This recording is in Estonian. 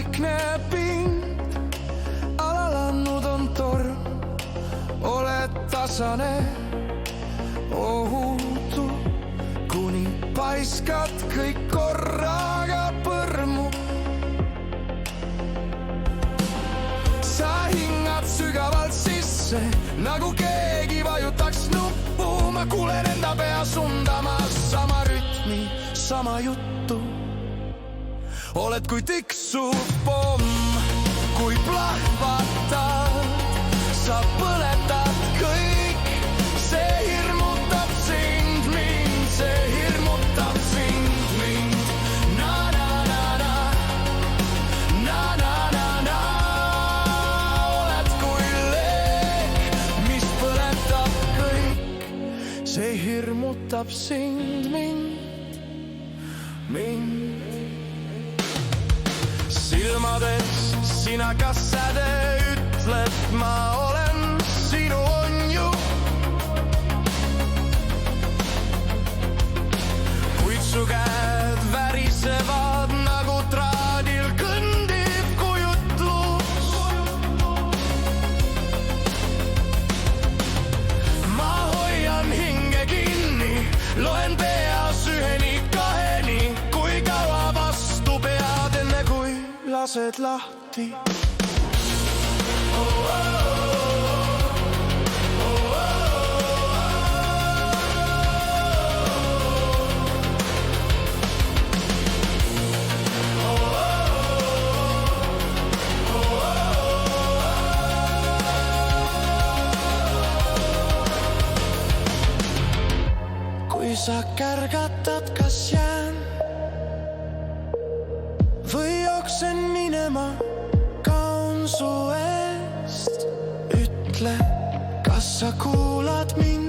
vaikne pind, alalannud on torm, oled tasane, ohutu, kuni paiskad kõik korraga põrmu. Sa hingad sügavalt sisse, nagu keegi vajutaks nuppu. Ma kuulen enda peas undamas sama rütmi, sama juttu. Oled kui tiksuv pomm, kui plahvatad, sa põletad kõik. See hirmutab sind, mind, see hirmutab sind, mind. Na na na na, na na na na. Oled kui leek, mis põletab kõik. See hirmutab sind, mind, mind. Silmades sinakas säde ütleb, ma olen sinu onju. Kuid su käed värisevad nagu traadil kõndib kujutlus. Ma hoian hinge kinni, loen peas üheni kaheni, kui kaua vastu pead, enne kui lased lahti. Kui sa kärgatad, kas jään või jooksen minema, kaon su eest. Ütle, kas sa kuulad mind?